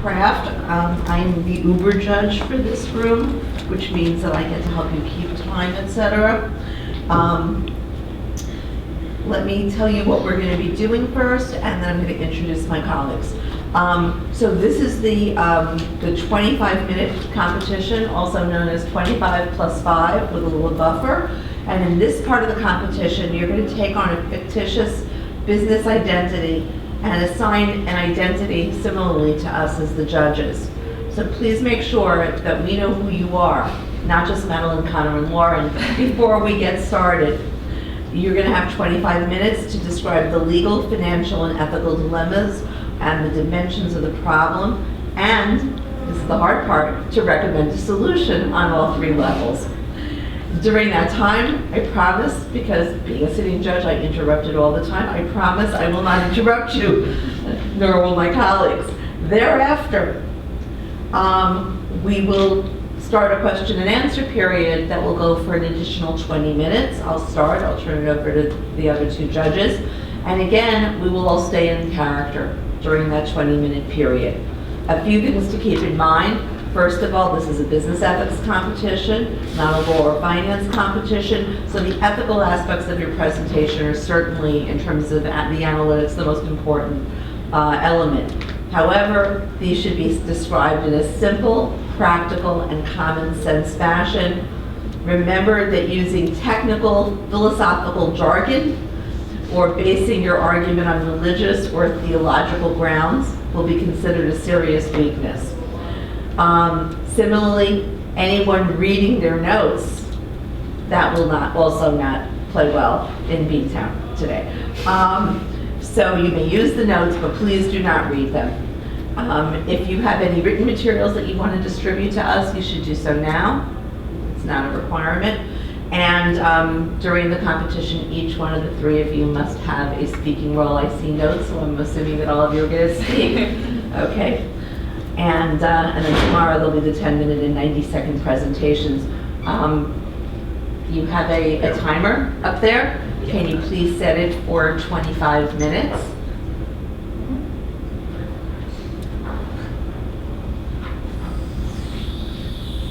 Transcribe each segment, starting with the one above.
Craft. I'm the Uber judge for this room, which means that I get to help you keep time, etc. Let me tell you what we're going to be doing first, and then I'm going to introduce my colleagues. So this is the 25-minute competition, also known as 25 plus 5 with a little buffer. And in this part of the competition, you're going to take on a fictitious business identity and assign an identity similarly to us as the judges. So please make sure that we know who you are, not just Madeline, Connor, and Lauren, before we get started. You're going to have 25 minutes to describe the legal, financial, and ethical dilemmas and the dimensions of the problem, and, this is the hard part, to recommend a solution on all 3 levels. During that time, I promise, because being a sitting judge, I interrupted all the time, I promise I will not interrupt you, nor will my colleagues. Thereafter, we will start a question and answer period that will go for an additional 20 minutes. I'll start, I'll turn it over to the other 2 judges. And again, we will all stay in character during that 20-minute period. A few things to keep in mind. First of all, this is a business ethics competition, not a law or finance competition. So the ethical aspects of your presentation are certainly, in terms of the analytics, the most important element. However, these should be described in a simple, practical, and common sense fashion. Remember that using technical, philosophical jargon or basing your argument on religious or theological grounds will be considered a serious weakness. Similarly, anyone reading their notes, that will also not play well in B-Town today. So you may use the notes, but please do not read them. If you have any written materials that you want to distribute to us, you should do so now. It's not a requirement. And during the competition, each one of the 3 of you must have a speaking role. I see notes, so I'm assuming that all of you are going to speak. Okay. And then tomorrow there'll be the 10-minute and 90-second presentations. You have a timer up there. Can you please set it for 25 minutes?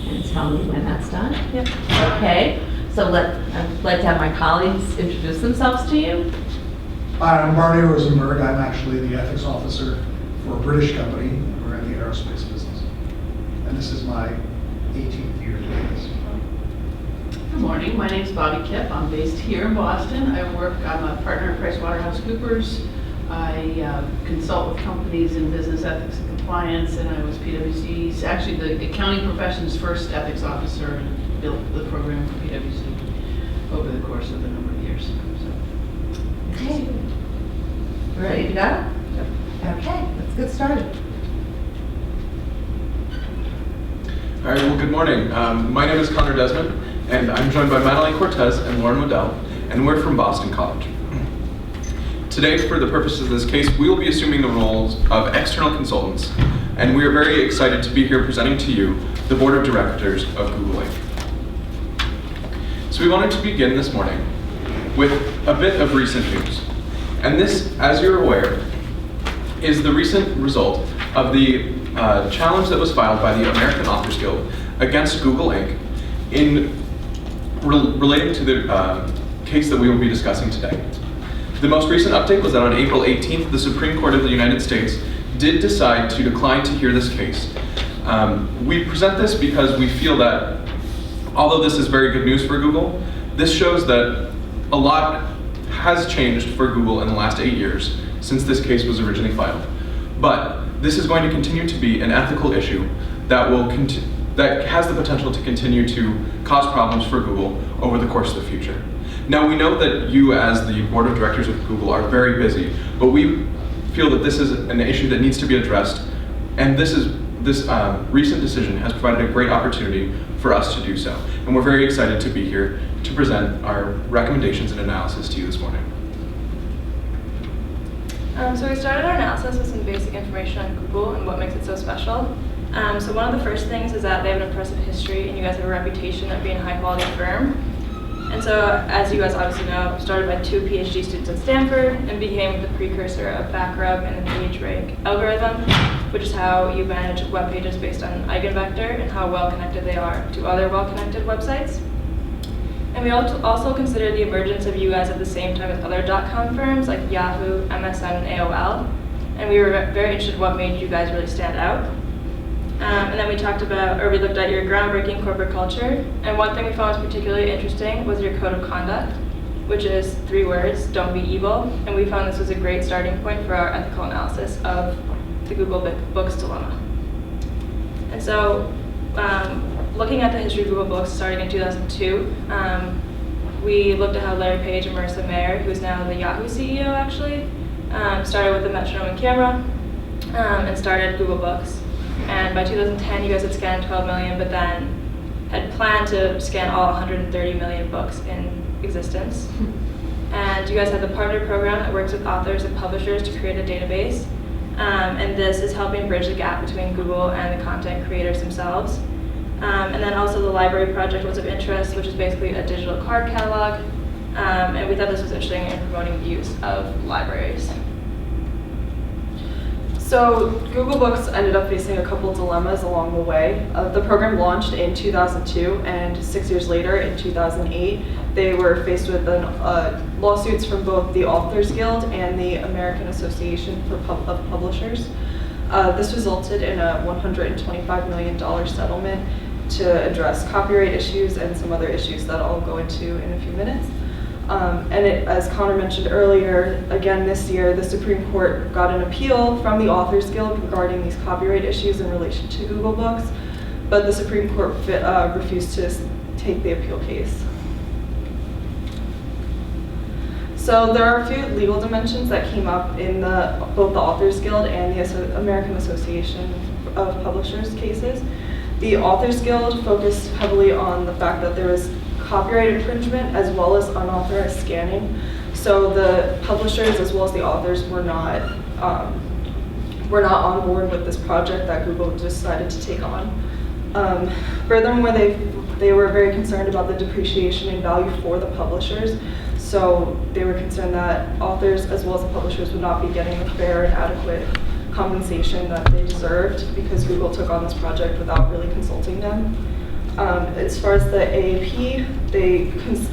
And tell me when that's done. Yep. Okay. So I'd like to have my colleagues introduce themselves to you. Hi, I'm Barney Rosenberg. I'm actually the ethics officer for a British company. We're in the aerospace business. And this is my 18th year doing this. Good morning, my name is Bobby Kipp. I'm based here in Boston. I'm a partner at PricewaterhouseCoopers. I consult with companies in business ethics and compliance, and I was PwC's, actually the accounting profession's first ethics officer, and built the program for PwC over the course of a number of years. So. Okay. Ready to go? Yep. Okay, let's get started. All right, well, good morning. My name is Connor Desmond, and I'm joined by Madeline Cortez and Lauren Waddell, and we're from Boston College. Today, for the purposes of this case, we will be assuming the roles of external consultants, and we are very excited to be here presenting to you the Board of Directors of Google Inc. So we wanted to begin this morning with a bit of recent news. And this, as you're aware, is the recent result of the challenge that was filed by the American Authors Guild against Google Inc. in relating to the case that we will be discussing today. The most recent update was that on April 18th, the Supreme Court of the United States did decide to decline to hear this case. We present this because we feel that, although this is very good news for Google, this shows that a lot has changed for Google in the last 8 years since this case was originally filed. But this is going to continue to be an ethical issue that that has the potential to continue to cause problems for Google over the course of the future. Now, we know that you as the board of directors of Google are very busy, but we feel that this is an issue that needs to be addressed, and this recent decision has provided a great opportunity for us to do so. And we're very excited to be here to present our recommendations and analysis to you this morning. So we started our analysis with some basic information on Google and what makes it so special. So one of the first things is that they have an impressive history, and you guys have a reputation of being a high-quality firm. And so, as you guys obviously know, started by 2 PhD students at Stanford and became the precursor of backrub and the PageRank algorithm, which is how you manage web pages based on an eigenvector and how well connected they are to other well-connected websites. And we also consider the emergence of you guys at the same time as other .com firms like Yahoo, MSN, and AOL. And we were very interested in what made you guys really stand out. And then we looked at your groundbreaking corporate culture. And one thing we found was particularly interesting was your code of conduct, which is 3 words, don't be evil. And we found this was a great starting point for our ethical analysis of the Google Books dilemma. And so, looking at the history of Google Books starting in 2002, we looked at how Larry Page and Marissa Mayer, who is now the Yahoo CEO actually, started with the metronome and camera and started Google Books. And by 2010, you guys had scanned 12 million, but then had planned to scan all 130 million books in existence. And you guys have the partner program that works with authors and publishers to create a database. And this is helping bridge the gap between Google and the content creators themselves. And then also the library project was of interest, which is basically a digital card catalog. And we thought this was interesting in promoting the use of libraries. So Google Books ended up facing a couple dilemmas along the way. The program launched in 2002, and 6 years later, in 2008, they were faced with lawsuits from both the Authors Guild and the American Association of Publishers. This resulted in a $125 million settlement to address copyright issues and some other issues that I'll go into in a few minutes. As Connor mentioned earlier, again this year, the Supreme Court got an appeal from the Authors Guild regarding these copyright issues in relation to Google Books, but the Supreme Court refused to take the appeal case. So there are a few legal dimensions that came up in both the Authors Guild and the American Association of Publishers cases. The Authors Guild focused heavily on the fact that there was copyright infringement as well as unauthorized scanning. So the publishers as well as the authors were not on board with this project that Google decided to take on. Furthermore, they were very concerned about the depreciation in value for the publishers. So they were concerned that authors as well as the publishers would not be getting the fair and adequate compensation that they deserved because Google took on this project without really consulting them. As far as the AAP,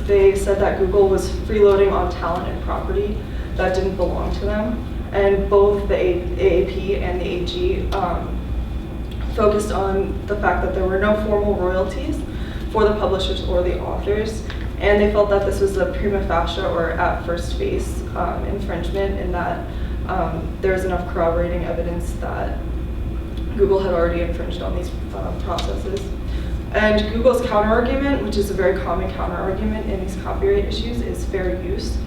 they said that Google was freeloading on talent and property that didn't belong to them. And both the AAP and the AG focused on the fact that there were no formal royalties for the publishers or the authors. And they felt that this was a prima facie or at first phase infringement in that there was enough corroborating evidence that Google had already infringed on these processes. And Google's counterargument, which is a very common counterargument in these copyright issues, is fair use.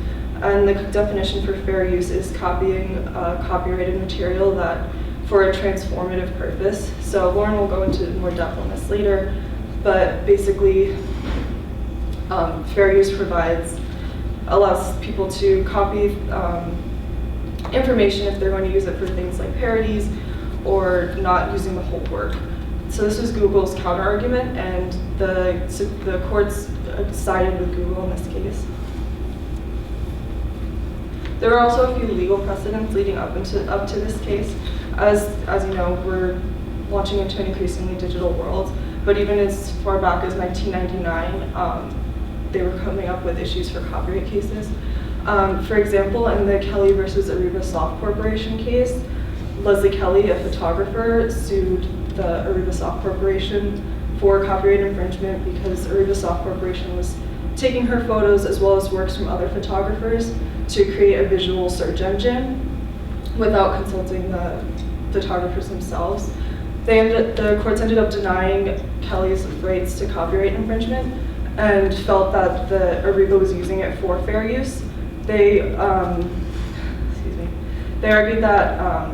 And the definition for fair use is copying copyrighted material that for a transformative purpose. So Lauren will go into more depth on this later, but basically fair use allows people to copy information if they're going to use it for things like parodies or not using the whole work. So this was Google's counterargument, and the courts sided with Google in this case. There are also a few legal precedents leading up to this case. As you know, we're launching into an increasingly digital world, but even as far back as 1999, they were coming up with issues for copyright cases. For example, in the Kelly versus Ariba Soft Corporation case, Leslie Kelly, a photographer, sued the Ariba Soft Corporation for copyright infringement because Ariba Soft Corporation was taking her photos as well as works from other photographers to create a visual search engine without consulting the photographers themselves. The courts ended up denying Kelly's rights to copyright infringement and felt that the Ariba was using it for fair use. They argued that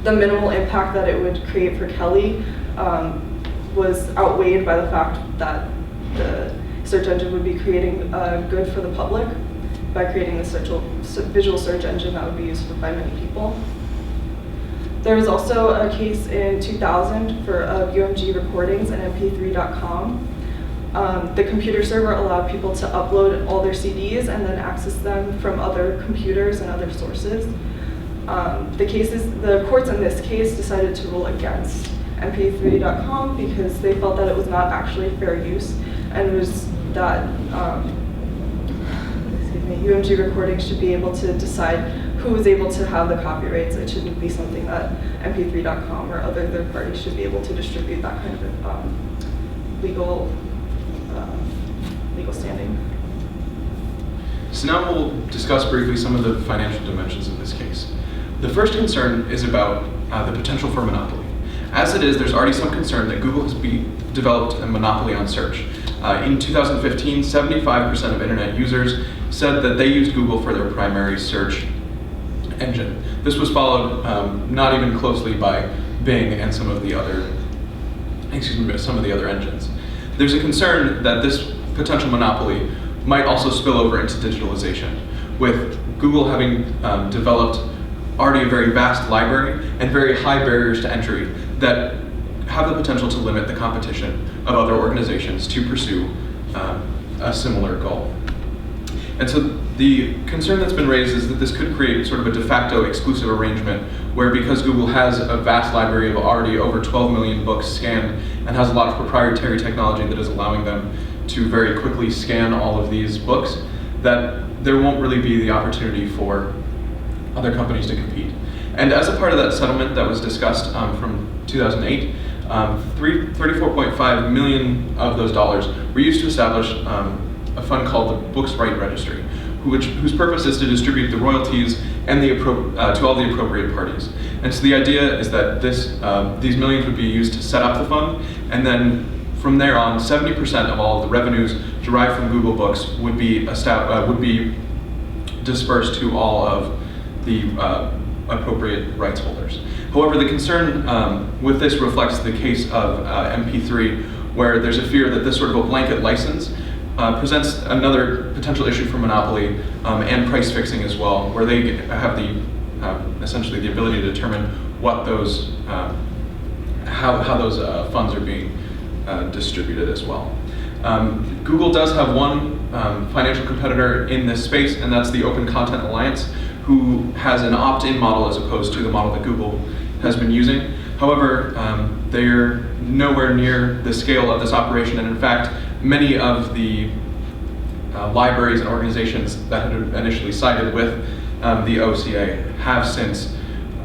the minimal impact that it would create for Kelly was outweighed by the fact that the search engine would be creating good for the public by creating the visual search engine that would be used by many people. There was also a case in 2000 for UMG recordings and MP3.com The computer server allowed people to upload all their CDs and then access them from other computers and other sources. The courts in this case decided to rule against mp3.com because they felt that it was not actually fair use, and it was that UMG recordings should be able to decide who is able to have the copyrights. It shouldn't be something that mp3.com or other third parties should be able to distribute that kind of legal standing. So now we'll discuss briefly some of the financial dimensions of this case. The first concern is about the potential for monopoly. As it is, there's already some concern that Google has developed a monopoly on search. In 2015, 75% of internet users said that they used Google for their primary search engine. This was followed not even closely by Bing and some of the other engines. There's a concern that this potential monopoly might also spill over into digitalization, with Google having developed already a very vast library and very high barriers to entry that have the potential to limit the competition of other organizations to pursue a similar goal. And so the concern that's been raised is that this could create sort of a de facto exclusive arrangement where, because Google has a vast library of already over 12 million books scanned and has a lot of proprietary technology that is allowing them to very quickly scan all of these books, that there won't really be the opportunity for other companies to compete. And as a part of that settlement that was discussed from 2008, 34.5 million of those dollars were used to establish a fund called the Books Right Registry, whose purpose is to distribute the royalties and to all the appropriate parties. And so the idea is that these millions would be used to set up the fund, and then from there on, 70% of all of the revenues derived from Google Books would be dispersed to all of the appropriate rights holders. However, the concern with this reflects the case of MP3, where there's a fear that this sort of a blanket license presents another potential issue for monopoly and price fixing as well, where they have essentially the ability to determine what those how those funds are being distributed as well. Google does have one financial competitor in this space, and that's the Open Content Alliance, who has an opt-in model as opposed to the model that Google has been using. However, they're nowhere near the scale of this operation, and in fact, many of the libraries and organizations that had initially sided with the OCA have since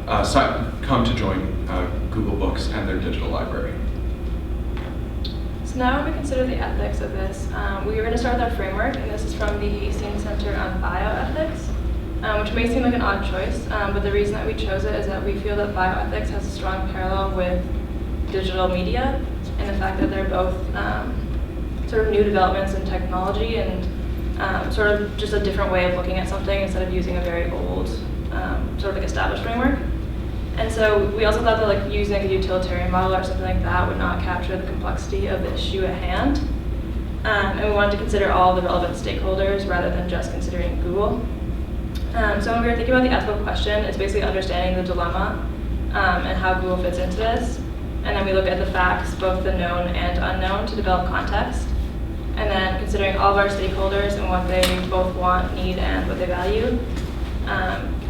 come to join Google Books and their digital library. So now we consider the ethics of this. We are going to start with our framework, and this is from the Hastings Center on Bioethics, which may seem like an odd choice, but the reason that we chose it is that we feel that bioethics has a strong parallel with digital media, and the fact that they're both sort of new developments in technology and sort of just a different way of looking at something instead of using a very old, sort of like established framework. And so we also thought that like using a utilitarian model or something like that would not capture the complexity of the issue at hand. And we wanted to consider all the relevant stakeholders rather than just considering Google. So when we were thinking about the ethical question, it's basically understanding the dilemma and how Google fits into this. And then we look at the facts, both the known and unknown, to develop context. And then considering all of our stakeholders and what they both want, need, and what they value.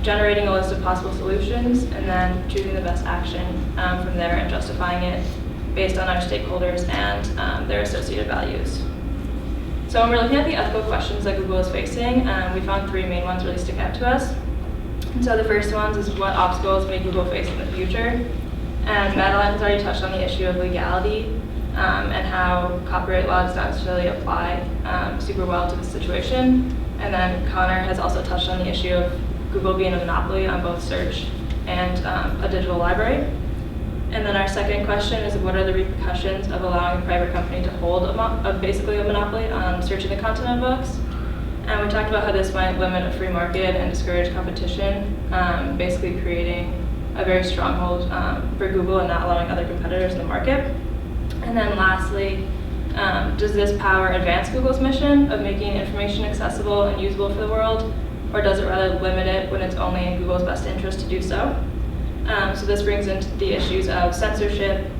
Generating a list of possible solutions, and then choosing the best action from there and justifying it based on our stakeholders and their associated values. So when we're looking at the ethical questions that Google is facing, we found three main ones really stick out to us. And so the first one is what obstacles may Google face in the future. And Madeline has already touched on the issue of legality and how copyright law does not necessarily apply super well to the situation. And then Connor has also touched on the issue of Google being a monopoly on both search and a digital library. And then our second question is what are the repercussions of allowing a private company to hold basically a monopoly on searching the content of books. And we talked about how this might limit a free market and discourage competition, basically creating a very stronghold for Google and not allowing other competitors in the market. And then lastly, does this power advance Google's mission of making information accessible and usable for the world? Or does it rather limit it when it's only in Google's best interest to do so? So this brings into the issues of censorship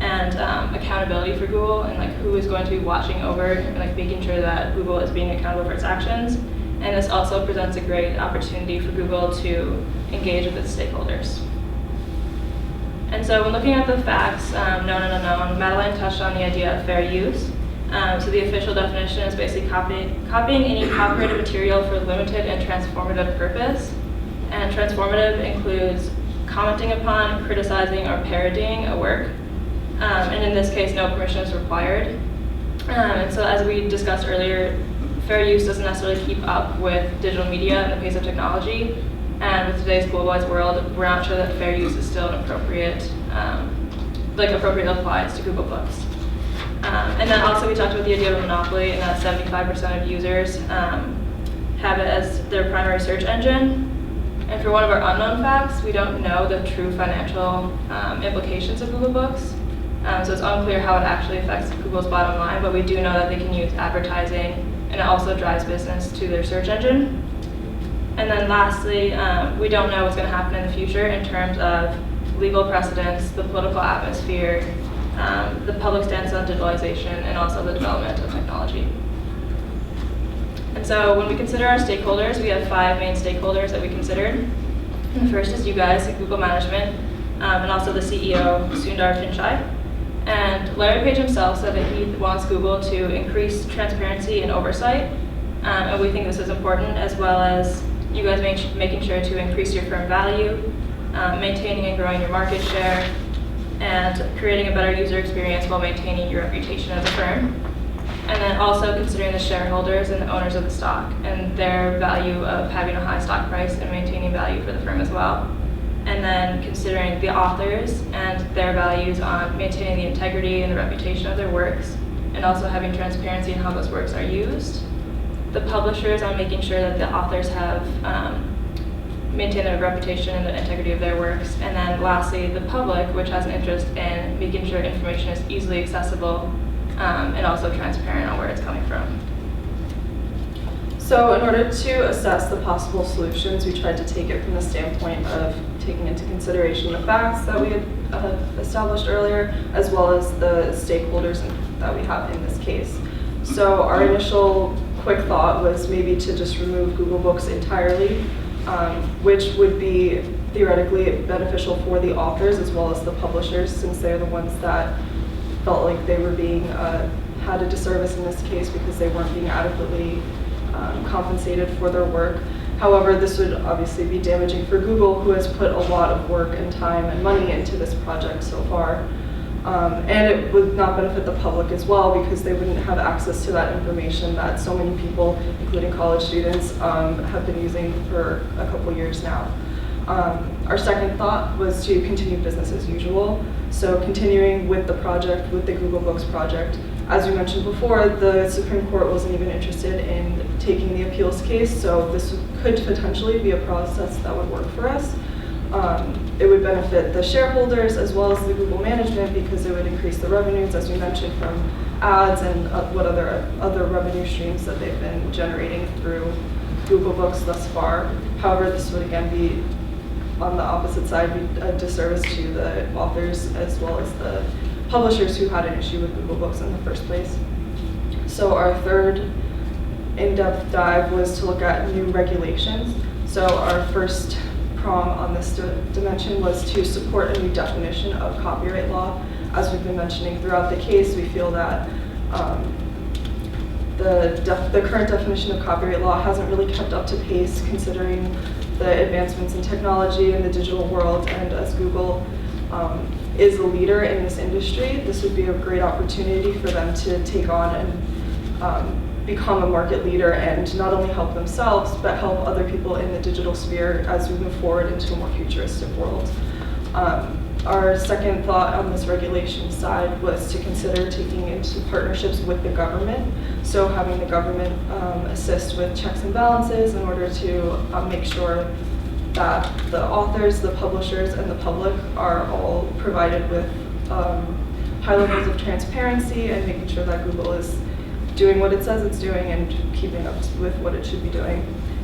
and accountability for Google, and like who is going to be watching over and like making sure that Google is being accountable for its actions. And this also presents a great opportunity for Google to engage with its stakeholders. And so when looking at the facts, known and unknown, Madeline touched on the idea of fair use. So the official definition is basically copying any copyrighted material for limited and transformative purpose. And transformative includes commenting upon, criticizing, or parodying a work. And in this case, no permission is required. And so as we discussed earlier, fair use doesn't necessarily keep up with digital media and the pace of technology. And with today's globalized world, we're not sure that fair use is still an appropriate applies to Google Books. And then also we talked about the idea of a monopoly, and that 75% of users have it as their primary search engine. And for one of our unknown facts, we don't know the true financial implications of Google Books. So it's unclear how it actually affects Google's bottom line, but we do know that they can use advertising, and it also drives business to their search engine. And then lastly, we don't know what's going to happen in the future in terms of legal precedents, the political atmosphere, the public stance on digitalization, and also the development of technology. And so when we consider our stakeholders, we have 5 main stakeholders that we considered. And the first is you guys at Google Management, and also the CEO, Sundar Pichai. And Larry Page himself said that he wants Google to increase transparency and oversight. And we think this is important, as well as you guys making sure to increase your firm value, maintaining and growing your market share, and creating a better user experience while maintaining your reputation as a firm. And then also considering the shareholders and the owners of the stock and their value of having a high stock price and maintaining value for the firm as well. And then considering the authors and their values on maintaining the integrity and the reputation of their works, and also having transparency in how those works are used. The publishers on making sure that the authors have maintained their reputation and the integrity of their works. And then lastly, the public, which has an interest in making sure information is easily accessible and also transparent on where it's coming from. So in order to assess the possible solutions, we tried to take it from the standpoint of taking into consideration the facts that we had established earlier, as well as the stakeholders that we have in this case. So our initial quick thought was maybe to just remove Google Books entirely, which would be theoretically beneficial for the authors as well as the publishers, since they're the ones that felt like they were being had a disservice in this case because they weren't being adequately compensated for their work. However, this would obviously be damaging for Google, who has put a lot of work and time and money into this project so far. And it would not benefit the public as well, because they wouldn't have access to that information that so many people, including college students, have been using for a couple years now. Our second thought was to continue business as usual. So continuing with the project, with the Google Books project. As we mentioned before, the Supreme Court wasn't even interested in taking the appeals case, so this could potentially be a process that would work for us. It would benefit the shareholders as well as the Google management, because it would increase the revenues, as we mentioned, from ads and what other revenue streams that they've been generating through Google Books thus far. However, this would again be, on the opposite side, be a disservice to the authors as well as the publishers who had an issue with Google Books in the first place. So our third in-depth dive was to look at new regulations. So our first prong on this dimension was to support a new definition of copyright law. As we've been mentioning throughout the case, we feel that the current definition of copyright law hasn't really kept up to pace, considering the advancements in technology and the digital world. And as Google is a leader in this industry, this would be a great opportunity for them to take on and become a market leader, and not only help themselves, but help other people in the digital sphere as we move forward into a more futuristic world. Our second thought on this regulation side was to consider taking into partnerships with the government. So having the government assist with checks and balances in order to make sure that the authors, the publishers, and the public are all provided with high levels of transparency, and making sure that Google is doing what it says it's doing and keeping up with what it should be doing.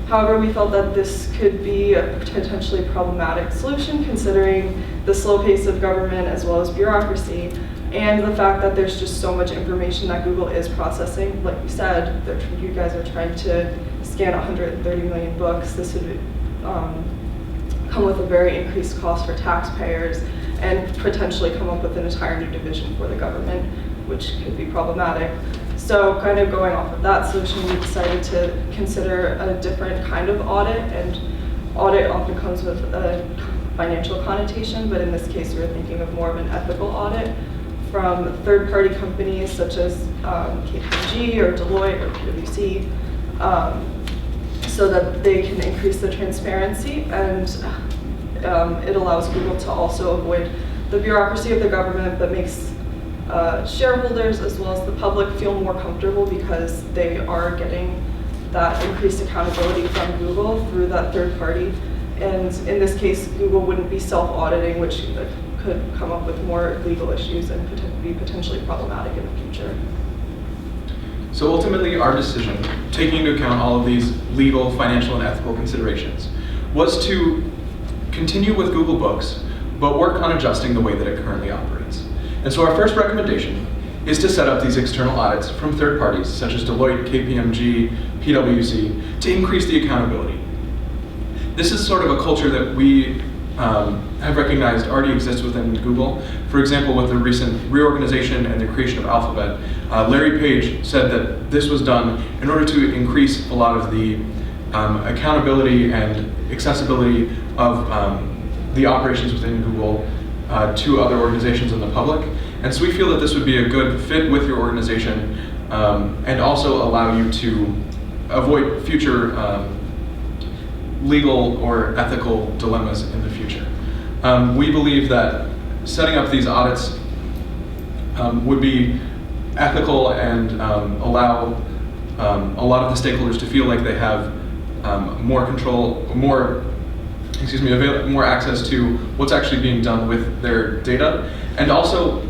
However, we felt that this could be a potentially problematic solution, considering the slow pace of government as well as bureaucracy, And the fact that there's just so much information that Google is processing. Like you said, you guys are trying to scan 130 million books. This would come with a very increased cost for taxpayers and potentially come up with an entire new division for the government, which could be problematic. So kind of going off of that solution, we decided to consider a different kind of audit, and audit often comes with a financial connotation, but in this case we were thinking of more of an ethical audit from third-party companies such as KPMG or Deloitte or PwC, so that they can increase the transparency, and it allows Google to also avoid the bureaucracy of the government, but makes shareholders as well as the public feel more comfortable because they are getting that increased accountability from Google through that third party. And in this case, Google wouldn't be self-auditing, which could come up with more legal issues and be potentially problematic in the future. So ultimately, our decision, taking into account all of these legal, financial, and ethical considerations, was to continue with Google Books, but work on adjusting the way that it currently operates. And so our first recommendation is to set up these external audits from third parties, such as Deloitte, KPMG, PwC, to increase the accountability. This is sort of a culture that we have recognized already exists within Google. For example, with the recent reorganization and the creation of Alphabet, Larry Page said that this was done in order to increase a lot of the accountability and accessibility of the operations within Google to other organizations in the public. And so we feel that this would be a good fit with your organization and also allow you to avoid future legal or ethical dilemmas in the future. We believe that setting up these audits would be ethical and allow a lot of the stakeholders to feel like they have more control, more access to what's actually being done with their data, and also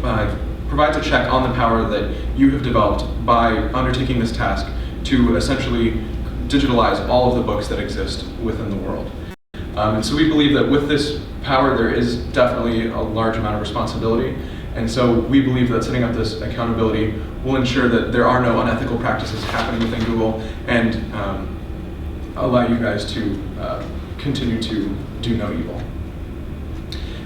provides a check on the power that you have developed by undertaking this task to essentially digitalize all of the books that exist within the world. And so we believe that with this power, there is definitely a large amount of responsibility. And so we believe that setting up this accountability will ensure that there are no unethical practices happening within Google and allow you guys to continue to do no evil.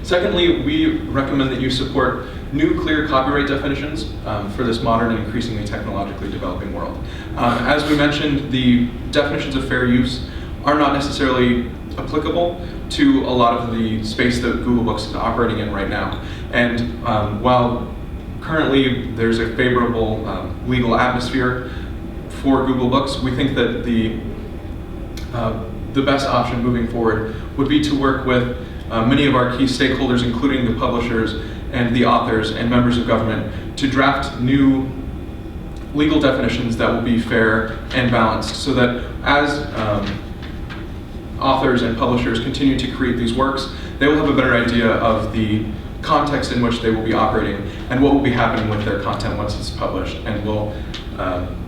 Secondly, we recommend that you support new clear copyright definitions for this modern and increasingly technologically developing world. As we mentioned, the definitions of fair use are not necessarily applicable to a lot of the space that Google Books is operating in right now. And while currently there's a favorable legal atmosphere for Google Books, we think that the best option moving forward would be to work with many of our key stakeholders, including the publishers and the authors and members of government, to draft new legal definitions that will be fair and balanced, so that as authors and publishers continue to create these works, they will have a better idea of the context in which they will be operating and what will be happening with their content once it's published, and will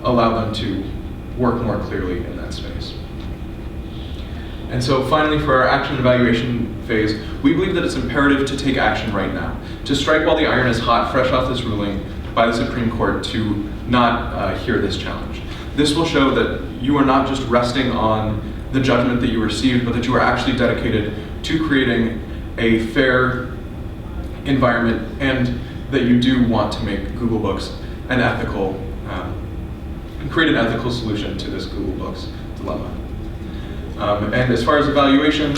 allow them to work more clearly in that space. And so finally, for our action evaluation phase, we believe that it's imperative to take action right now, to strike while the iron is hot, fresh off this ruling by the Supreme Court, to not hear this challenge. This will show that you are not just resting on the judgment that you received, but that you are actually dedicated to creating a fair environment, and that you do want to make Google Books an ethical, create an ethical solution to this Google Books dilemma. And as far as evaluation,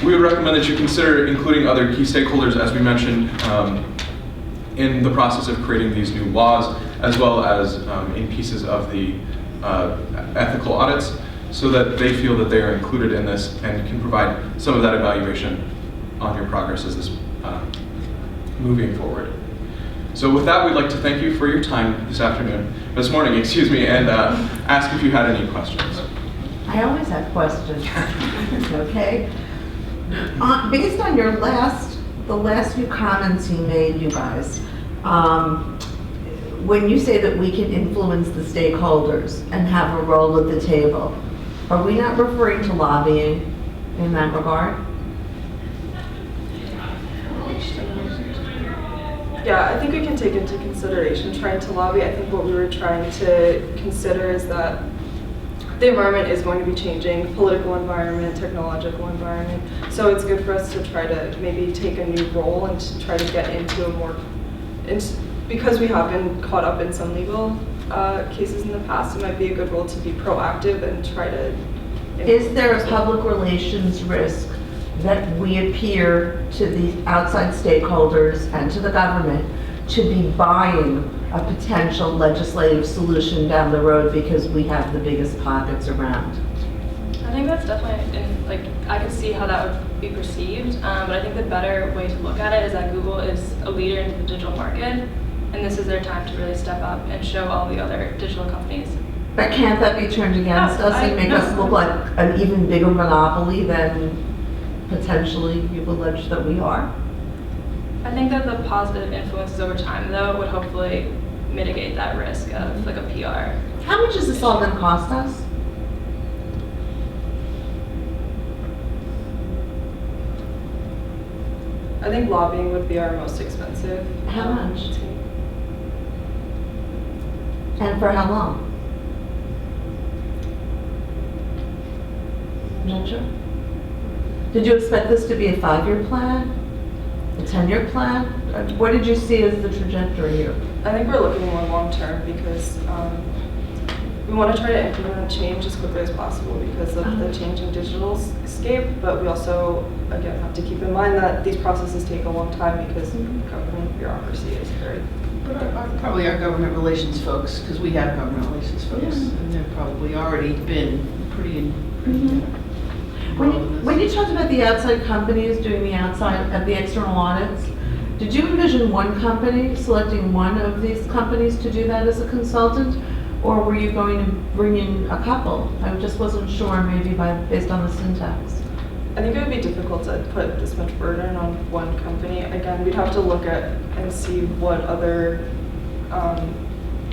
we would recommend that you consider including other key stakeholders, as we mentioned, in the process of creating these new laws, as well as in pieces of the ethical audits, so that they feel that they are included in this and can provide some of that evaluation on your progress as this moving forward. So with that, we'd like to thank you for your time this morning, and ask if you had any questions. I always have questions, okay? Based on the last few comments you made, you guys, when you say that we can influence the stakeholders and have a role at the table, are we not referring to lobbying in that regard? Yeah, I think we can take into consideration trying to lobby. I think what we were trying to consider is that the environment is going to be changing, political environment, technological environment. So it's good for us to try to maybe take a new role and to try to get into a more, because we have been caught up in some legal cases in the past, it might be a good role to be proactive and try to. Is there a public relations risk that we appear to the outside stakeholders and to the government to be buying a potential legislative solution down the road because we have the biggest pockets around? I think that's definitely, like, I could see how that would be perceived, but I think the better way to look at it is that Google is a leader in the digital market, and this is their time to really step up and show all the other digital companies. But can't that be turned against No, us and make no. us look like an even bigger monopoly than potentially you've alleged that we are? I think that the positive influences over time, though, would hopefully mitigate that risk of like a PR. How much is this all going to cost us? I think lobbying would be our most expensive. How much? And for how long? Not sure. Did you expect this to be a 5-year plan? A 10-year plan? What did you see as the trajectory here? I think we're looking more long-term because we want to try to implement change as quickly as possible because of the changing digital scape, but we also, again, have to keep in mind that these processes take a long time because government bureaucracy is very... But probably our government relations folks, because we have government relations folks, and they've probably already been pretty When you talked about the outside companies doing the external audits, did you envision one company selecting one of these companies to do that as a consultant? Or were you going to bring in a couple? I just wasn't sure, maybe based on the syntax. I think it would be difficult to put this much burden on one company. Again, we'd have to look at and see what other,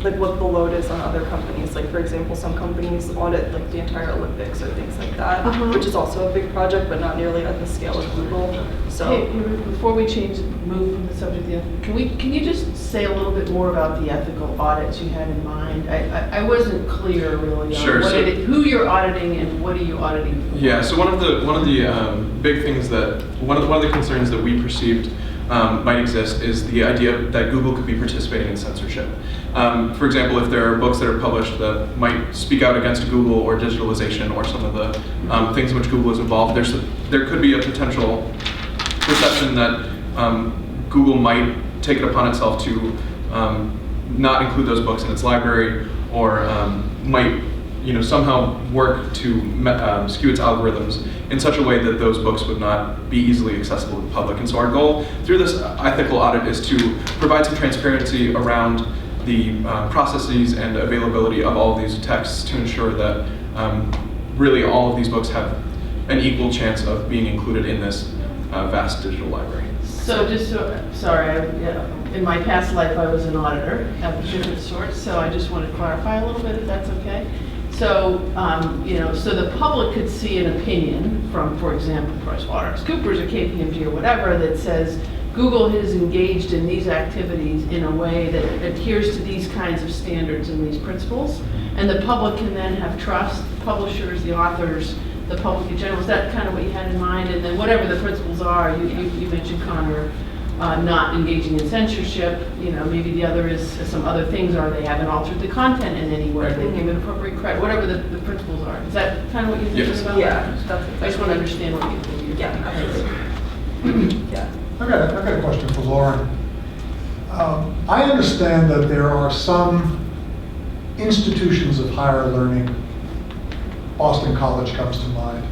like what the load is on other companies. Like for example, some companies audit like the entire Olympics or things like that, which is also a big project, but not nearly at the scale of Google. So Hey, before we move from the subject, can you just say a little bit more about the ethical audits you had in mind? I wasn't clear really on Sure, who you're auditing and what are you auditing for? Yeah, so one of the big things that one of the concerns that we perceived might exist is the idea that Google could be participating in censorship. For example, if there are books that are published that might speak out against Google or digitalization or some of the things in which Google is involved, there could be a potential perception that Google might take it upon itself to not include those books in its library, or might somehow work to skew its algorithms in such a way that those books would not be easily accessible to the public. And so our goal through this ethical audit is to provide some transparency around the processes and availability of all of these texts to ensure that really all of these books have an equal chance of being included in this vast digital library. So in my past life I was an auditor of different sorts, so I just want to clarify a little bit if that's okay. So, so the public could see an opinion from, for example, PricewaterhouseCoopers or KPMG or whatever that says Google has engaged in these activities in a way that adheres to these kinds of standards and these principles, and the public can then have trust, the publishers, the authors, the public in general. Is that kind of what you had in mind? And then whatever the principles are, you mentioned, Connor, not engaging in censorship, maybe the other is some other things are they haven't altered the content in any way, they give it appropriate credit, whatever the principles are. Is that kind of what you're thinking about? yeah, I just want to understand what you're thinking. yeah. I've got a question for Lauren. I understand that there are some institutions of higher learning, Boston College comes to mind,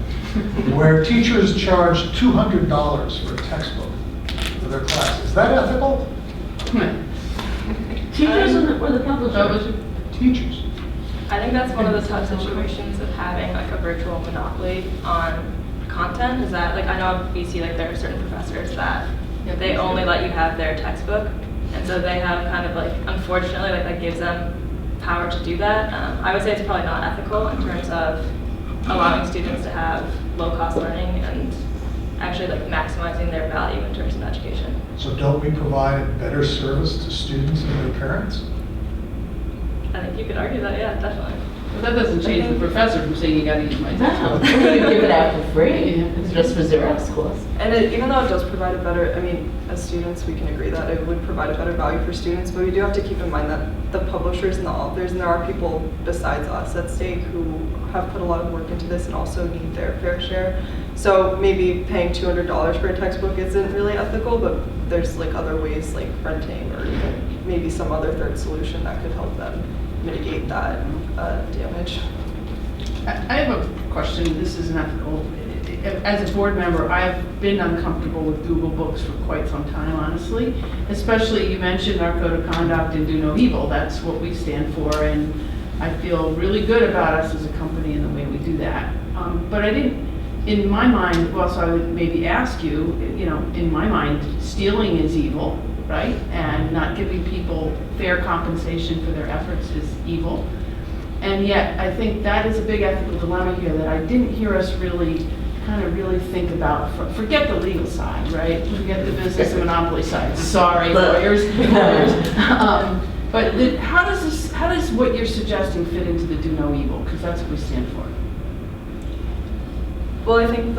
where teachers charge $200 for a textbook for their class. Is that ethical? Teachers or the publishers? Teachers. I think that's one of the tough situations of having like a virtual monopoly on content, is that like I know at BC like there are certain professors that they only let you have their textbook, and so they have kind of like, unfortunately, like that gives them power to do that. I would say it's probably not ethical in terms of allowing students to have low-cost learning, and actually like maximizing their value in terms of education. So don't we provide a better service to students and their parents? I think you could argue that, yeah, definitely. But that doesn't change the professor from saying you gotta use my No, textbook. we're gonna give it out for free, Yeah. it's just for Xerox schools. And even though it does provide a better, I mean, as students, we can agree that it would provide a better value for students, but we do have to keep in mind that the publishers and the authors, and there are people besides us at stake who have put a lot of work into this and also need their fair share. So maybe paying $200 for a textbook isn't really ethical, but there's like other ways like renting or even maybe some other third solution that could help them mitigate that damage. I have a question, this is ethical. As a board member, I've been uncomfortable with Google Books for quite some time, honestly. Especially, you mentioned our code of conduct and do no evil. That's what we stand for, and I feel really good about us as a company and the way we do that. But I didn't, in my mind, well, so I would maybe ask you, in my mind, stealing is evil, right? And not giving people fair compensation for their efforts is evil. And yet, I think that is a big ethical dilemma here that I didn't hear us really think about. Forget the legal side, right? Forget the business and monopoly side. Sorry, lawyers. But how does what you're suggesting fit into the do no evil? Because that's what we stand for. Well, I think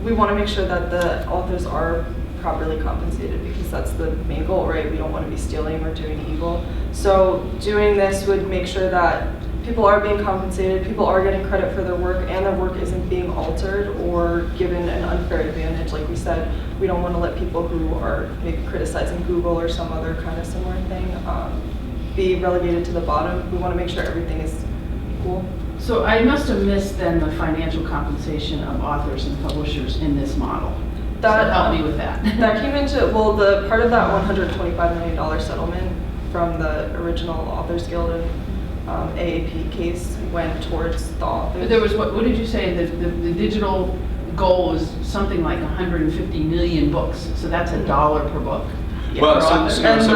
we want to make sure that the authors are properly compensated because that's the main goal, right? We don't want to be stealing or doing evil. So doing this would make sure that people are being compensated, people are getting credit for their work, and their work isn't being altered or given an unfair advantage. Like we said, we don't want to let people who are maybe criticizing Google or some other kind of similar thing be relegated to the bottom. We want to make sure everything is equal. So I must have missed then the financial compensation of authors and publishers in this model. So help me with that. That came into, well, the part of that $125 million settlement from the original Authors Guild and AAP case went towards the authors. But there was, what did you say, the digital goal was something like 150 million books, so that's $1 per book. Well, per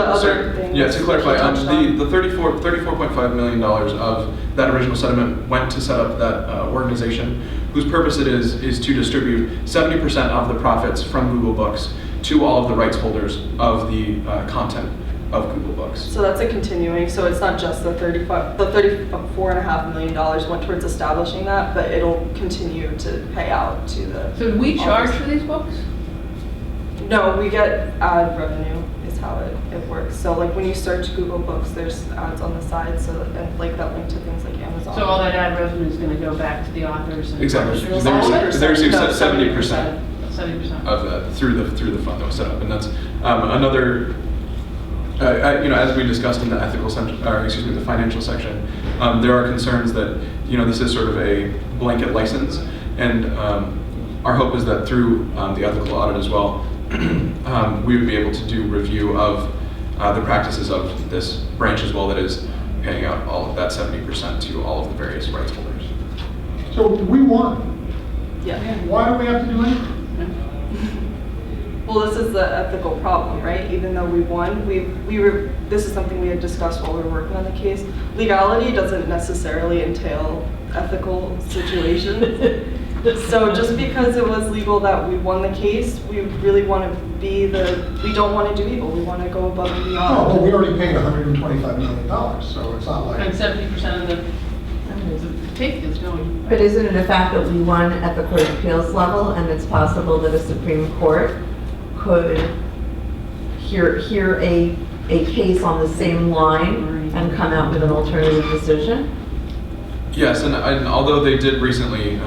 author. to clarify, the $34.5 million of that original settlement went to set up that organization whose purpose it is to distribute 70% of the profits from Google Books to all of the rights holders of the content of Google Books. So that's a continuing, so it's not just the $34.5 million went towards establishing that, but it'll continue to pay out to the. So do we charge for these books? No, we get ad revenue is how it works. So like when you search Google Books, there's ads on the side, so and like that link to things like Amazon. So all that ad revenue is going to go back to the authors and Exactly. publishers? They receive No, 70% 70%. of that through the fund that was set up, and that's another. As we discussed in the the financial section, there are concerns that this is sort of a blanket license, and our hope is that through the ethical audit as well, we would be able to do review of the practices of this branch as well that is paying out all of that 70% to all of the various rights holders. So we won. Yeah. Why do we have to do anything? Well, this is the ethical problem, right? Even though we won, this is something we had discussed while we were working on the case. Legality doesn't necessarily entail ethical situations. So just because it was legal that we won the case, we really want to we don't want to do evil. We want to go above and beyond. Oh, well, we already paid $125 million, so it's not like. And 70% of the take is going. But isn't it a fact that we won at the Court of Appeals level, and it's possible that a Supreme Court could hear a case on the same line and come out with an alternative decision? Yes, and although they did recently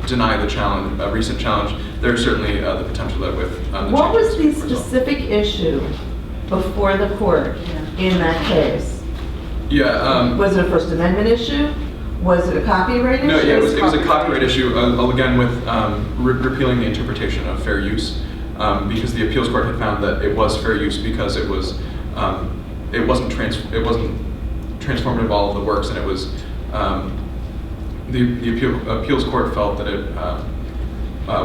deny the challenge, a recent challenge, there's certainly the potential that with the What was the changes result. specific issue before the court in that case? Yeah. Was it a First Amendment issue? Was it a copyright issue? No, yeah, it was a copyright issue, again with repealing the interpretation of fair use, because the appeals court had found that it was fair use because it wasn't transformative of all of the works, and it was the appeals court felt that it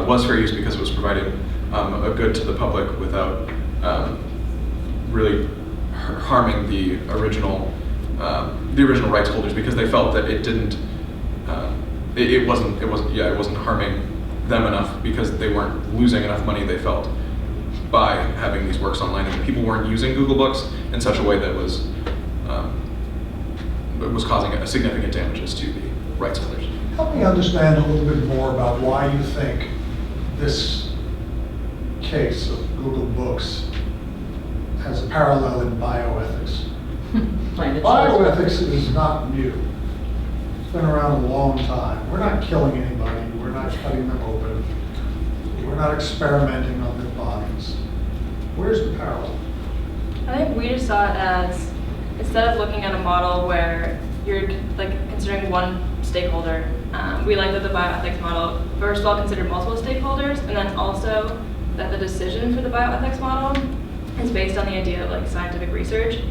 was fair use because it was providing a good to the public without really harming the original rights holders, because they felt that it didn't it wasn't harming them enough because they weren't losing enough money, they felt, by having these works online, and people weren't using Google Books in such a way that was causing significant damages to the rights holders. Help me understand a little bit more about why you think this case of Google Books has a parallel in bioethics. Bioethics is not new. It's been around a long time. We're not killing anybody. We're not cutting them open. We're not experimenting on their bodies. Where's the parallel? I think we just saw it as, instead of looking at a model where you're like considering one stakeholder, we like that the bioethics model first of all considered multiple stakeholders, and then also that the decision for the bioethics model is based on the idea of like scientific research.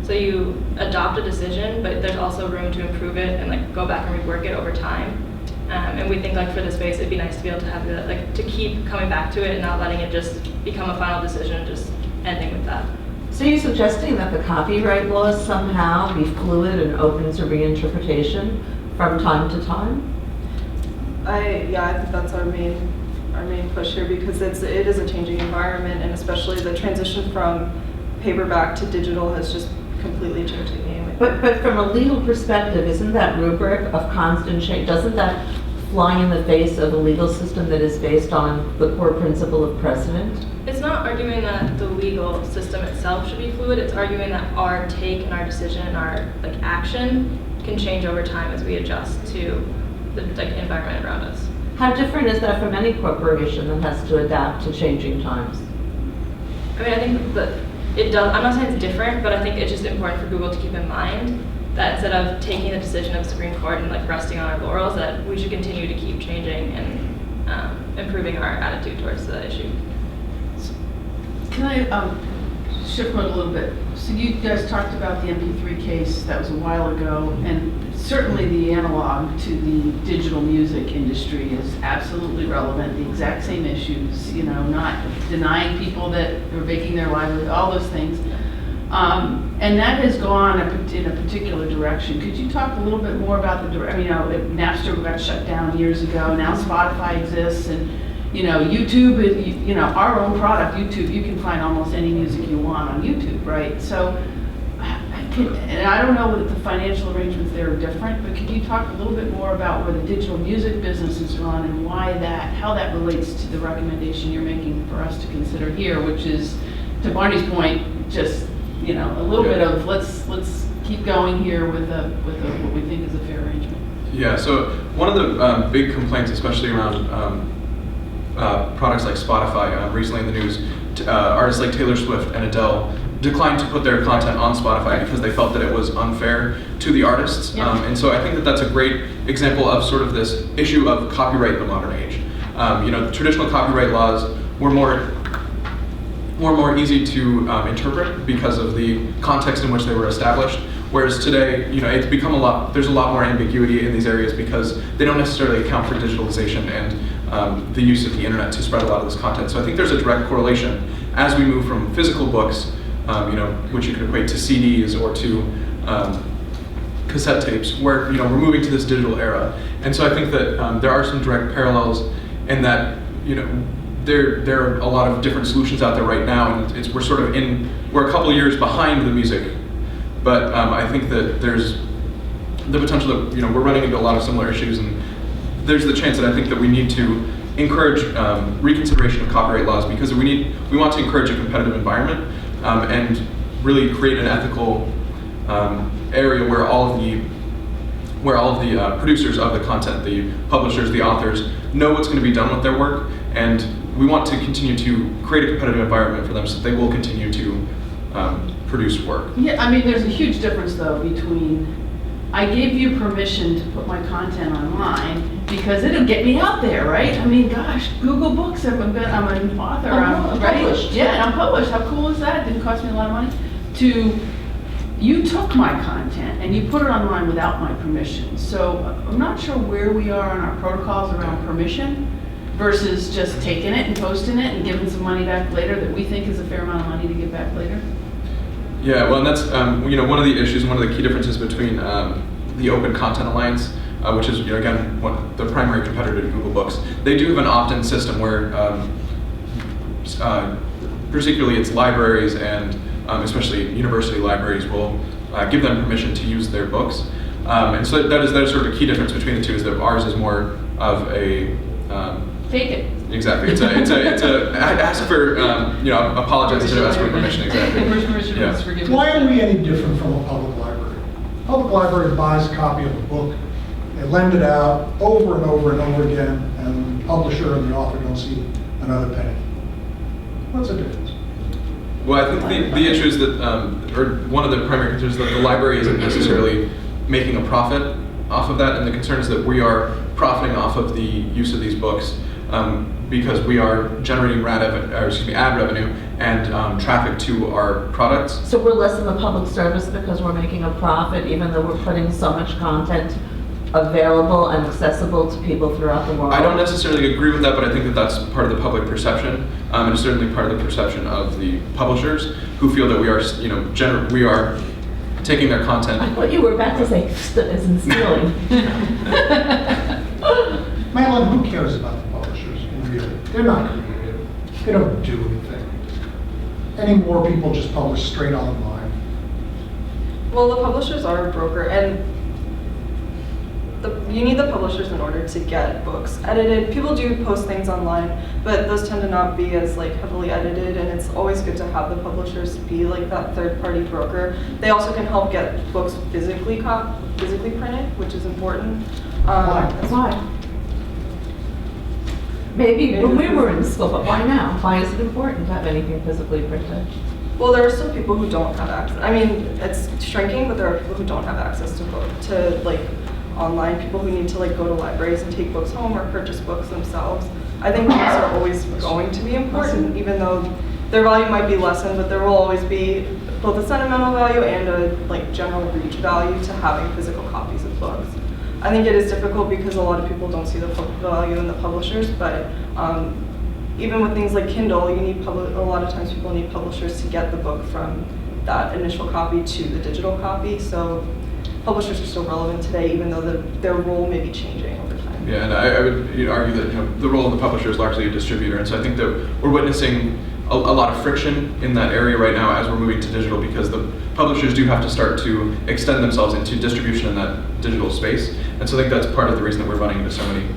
So you adopt a decision, but there's also room to improve it and like go back and rework it over time. And we think like for this space, it'd be nice to be able to have the, like to keep coming back to it and not letting it just become a final decision and just ending with that. So you're suggesting that the copyright laws somehow be fluid and open to reinterpretation from time to time? I think that's our main push here, because it is a changing environment, and especially the transition from paperback to digital has just completely changed the game. But from a legal perspective, isn't that rubric of constant change, doesn't that fly in the face of a legal system that is based on the core principle of precedent? It's not arguing that the legal system itself should be fluid, it's arguing that our take and our decision and our like action can change over time as we adjust to the like environment around us. How different is that from any corporation that has to adapt to changing times? I mean, I think that it does, I'm not saying it's different, but I think it's just important for Google to keep in mind that instead of taking the decision of the Supreme Court and like resting on our laurels, that we should continue to keep changing and improving our attitude towards the issue. Can I shift mode a little bit? So you guys talked about the MP3 case, that was a while ago, and certainly the analog to the digital music industry is absolutely relevant, the exact same issues, you know, not denying people that are making their livelihood, all those things. And that has gone in a particular direction. Could you talk a little bit more about the, I mean, you know, Napster got shut down years ago, now Spotify exists, and you know, YouTube, you know, our own product, YouTube, you can find almost any music you want on YouTube, right? So, and I don't know that the financial arrangements there are different, but could you talk a little bit more about where the digital music business is run and why that, how that relates to the recommendation you're making for us to consider here, which is, to Barney's point, just, you know, a little bit of let's keep going here with what we think is a fair arrangement. Yeah, so one of the big complaints, especially around products like Spotify, recently in the news, artists like Taylor Swift and Adele declined to put their content on Spotify because they felt that it was unfair to the artists. Yeah. And so I think that that's a great example of sort of this issue of copyright in the modern age. You know, the traditional copyright laws were more easy to interpret because of the context in which they were established. Whereas today, you know, it's become there's a lot more ambiguity in these areas because they don't necessarily account for digitalization and the use of the internet to spread a lot of this content. So I think there's a direct correlation as we move from physical books, you know, which you could equate to CDs or to cassette tapes, where, you know, we're moving to this digital era. And so I think that there are some direct parallels in that, you know, there are a lot of different solutions out there right now, and we're a couple of years behind the music. But I think that there's the potential that, you know, we're running into a lot of similar issues, and there's the chance that I think that we need to encourage reconsideration of copyright laws because we want to encourage a competitive environment and really create an ethical area where all of the producers of the content, the publishers, the authors, know what's going to be done with their work, and we want to continue to create a competitive environment for them so that they will continue to produce work. Yeah, I mean, there's a huge difference though between I gave you permission to put my content online because it'll get me out there, right? I mean, gosh, Google Books, I'm an author, I'm right? published. Yeah, and I'm published. How cool is that? It didn't cost me a lot of money. To, you took my content and you put it online without my permission. So I'm not sure where we are on our protocols around permission versus just taking it and posting it and giving some money back later that we think is a fair amount of money to give back later. Yeah, well, and that's you know, one of the issues, one of the key differences between the Open Content Alliance which is, again, the primary competitor to Google Books. They do have an opt-in system where, particularly its libraries and especially university libraries will give them permission to use their books. And so that is sort of a key difference between the two, is that ours is more of a Take it. exactly. It's a ask for apologize instead of ask for permission. Exactly. Permission Yeah. is forgiveness. Why are we any different from a public library? Public library buys a copy of a book, they lend it out over and over and over again, and the publisher and the author don't see another penny. What's the difference? Well, I think the issue is that, or one of the primary concerns is that the library isn't necessarily making a profit off of that, and the concern is that we are profiting off of the use of these books because we are generating ad revenue and traffic to our products. So we're less of a public service because we're making a profit, even though we're putting so much content available and accessible to people throughout the world? I don't necessarily agree with that, but I think that that's part of the public perception, and it's certainly part of the perception of the publishers who feel that we are, we are taking their content. I thought you were about to say as in stealing. Madeline, who cares about the publishers, really? They're not creative. They don't do anything. Any more people just publish straight online. Well, the publishers are a broker, and you need the publishers in order to get books edited. People do post things online, but those tend to not be as heavily edited, and it's always good to have the publishers be that third-party broker. They also can help get books physically printed, which is important. Why? Maybe when we were in school, but why now? Why is it important to have anything physically printed? Well, there are still people who don't have access. I mean, it's shrinking, but there are people who don't have access to online, people who need to go to libraries and take books home or purchase books themselves. I think books are always going to be important, even though their value might be lessened, but there will always be both a sentimental value and a general reach value to having physical copies of books. I think it is difficult because a lot of people don't see the value in the publishers, but even with things like Kindle, you need a lot of times people need publishers to get the book from that initial copy to the digital copy. So publishers are still relevant today, even though their role may be changing over time. Yeah, and I would argue that the role of the publisher is largely a distributor, and so I think that we're witnessing a lot of friction in that area right now as we're moving to digital, because the publishers do have to start to extend themselves into distribution in that digital space, and so I think that's part of the reason that we're running into so many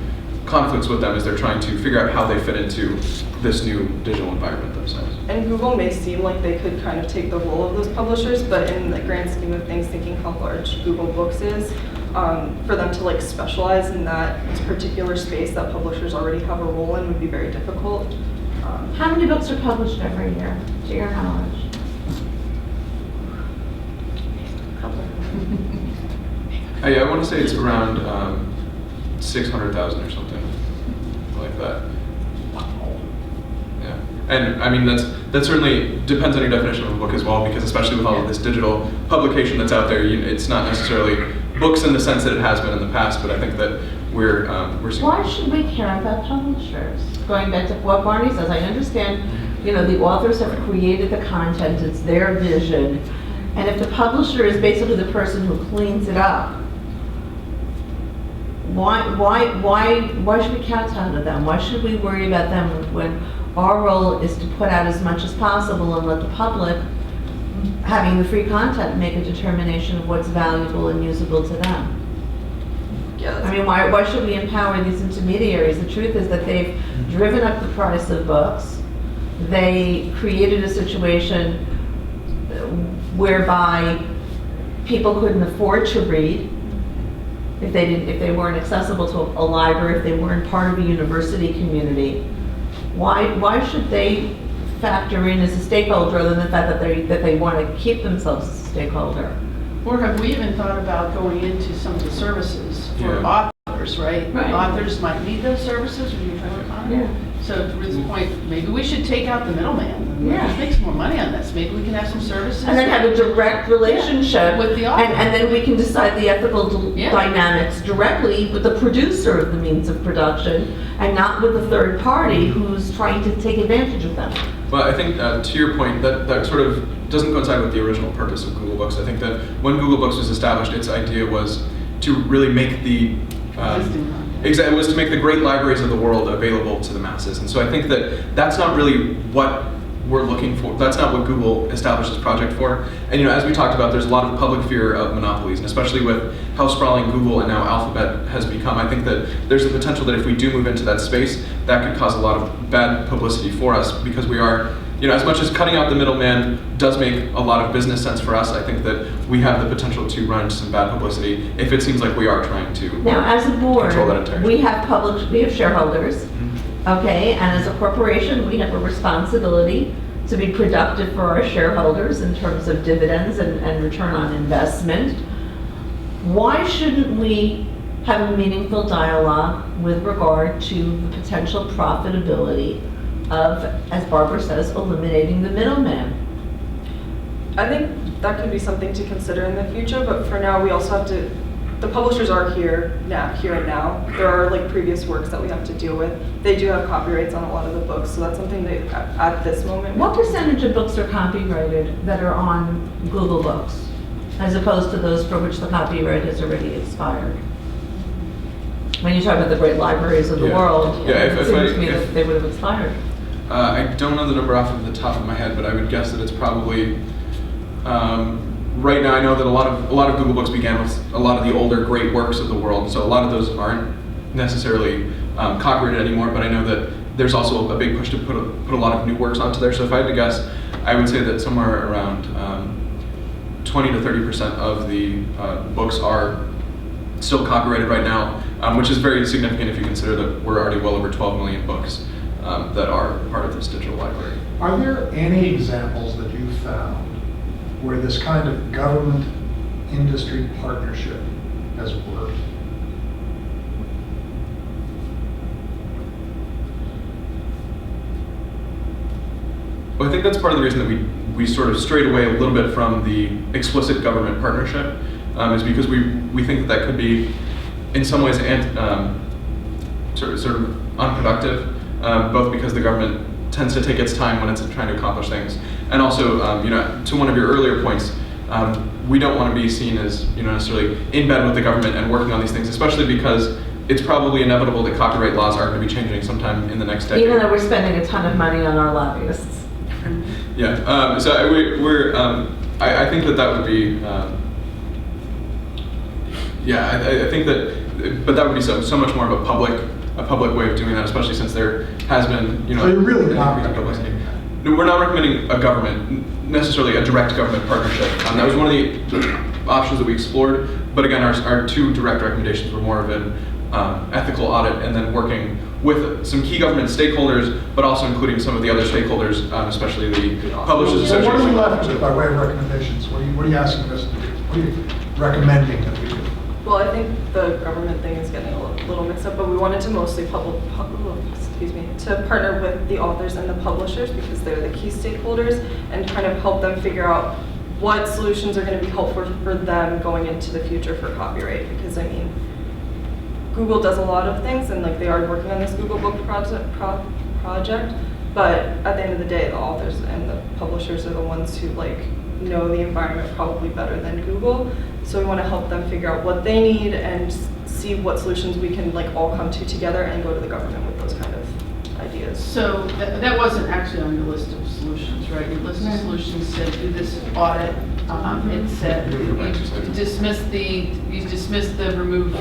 conflicts with them, is they're trying to figure out how they fit into this new digital environment themselves. And Google may seem like they could kind of take the role of those publishers, but in the grand scheme of things, thinking how large Google Books is, for them to specialize in that particular space that publishers already have a role in would be very difficult. How many books are published every year, to your knowledge? I want to say it's around 600,000 or something like that. Yeah, and I mean that certainly depends on your definition of a book as well, because especially with all of this digital publication that's out there, it's not necessarily books in the sense that it has been in the past, but I think that we're seeing. Why should we care about publishers? Going back to what Barney says, I understand, the authors have created the content, it's their vision, and if the publisher is basically the person who cleans it up, why should we kowtow to them? Why should we worry about them when our role is to put out as much as possible and let the public, having the free content, make a determination of what's valuable and usable to them? Yeah, I mean, why should we empower these intermediaries? The truth is that they've driven up the price of books. They created a situation whereby people couldn't afford to read if they weren't accessible to a library, if they weren't part of a university community. Why should they factor in as a stakeholder, other than the fact that they want to keep themselves as a stakeholder? Or have we even thought about going into some of the services for authors, right? Right. Authors might need those services when you're trying to find Yeah. So to Ruth's point, maybe we should take out the middleman. Yeah. Just make some more money on this. Maybe we can have some services. And then have a direct relationship with the author. and then we can decide the ethical Yeah. dynamics directly with the producer of the means of production, and not with the third party who's trying to take advantage of them. Well, I think to your point, that sort of doesn't coincide with the original purpose of Google Books. I think that when Google Books was established, its idea was to really make the Existing content. Exactly, it was to make the great libraries of the world available to the masses. And so I think that that's not really what we're looking for. That's not what Google established this project for. And as we talked about, there's a lot of public fear of monopolies, and especially with how sprawling Google and now Alphabet has become, I think that there's a potential that if we do move into that space, that could cause a lot of bad publicity for us, because we are, as much as cutting out the middleman does make a lot of business sense for us, I think that we have the potential to run into some bad publicity if it seems like we are trying to Now, as a board, control that entirely. we have shareholders, okay? And as a corporation, we have a responsibility to be productive for our shareholders in terms of dividends and return on investment. Why shouldn't we have a meaningful dialogue with regard to the potential profitability of, as Barbara says, eliminating the middleman? I think that could be something to consider in the future, but for now, we also have to, the publishers are here and now. There are like previous works that we have to deal with. They do have copyrights on a lot of the books, so that's something that at this moment. What percentage of books are copyrighted that are on Google Books, as opposed to those for which the copyright has already expired? When you talk about the great libraries of the Yeah. world, Yeah, it seems to me that they would have expired. I don't know the number off of the top of my head, but I would guess that it's probably, right now I know that a lot of Google Books began with a lot of the older great works of the world, so a lot of those aren't necessarily copyrighted anymore, but I know that there's also a big push to put a lot of new works onto there. So if I had to guess, I would say that somewhere around 20 to 30% of the books are still copyrighted right now, which is very significant if you consider that we're already well over 12 million books that are part of this digital library. Are there any examples that you found where this kind of government-industry partnership has worked? Well, I think that's part of the reason that we sort of strayed away a little bit from the explicit government partnership, is because we think that could be, in some ways, sort of unproductive, both because the government tends to take its time when it's trying to accomplish things, and also, to one of your earlier points, we don't want to be seen as necessarily in bed with the government and working on these things, especially because it's probably inevitable that copyright laws are going to be changing sometime in the next decade. Even though we're spending a ton of money on our lobbyists. Yeah. So I think that would be. I think that, but that would be so much more of a public way of doing that, especially since there has been, So you're really not recommending that? No, we're not recommending a government, necessarily a direct government partnership. That was one of the options that we explored, but again, our two direct recommendations were more of an ethical audit and then working with some key government stakeholders, but also including some of the other stakeholders, especially the Publishers So what are we Association. left with by way of recommendations? What are you asking us to do? What are you recommending that we do? Well, I think the government thing is getting a little mixed up, but we wanted to mostly to partner with the authors and the publishers because they're the key stakeholders and kind of help them figure out what solutions are going to be helpful for them going into the future for copyright. Because I mean, Google does a lot of things, and like they are working on this Google Book project. But at the end of the day, the authors and the publishers are the ones who like know the environment probably better than Google. So we want to help them figure out what they need and see what solutions we can like all come to together and go to the government with those kind of ideas. So that wasn't actually on your list of solutions, right? Your list of solutions said do this audit. It said you dismiss the remove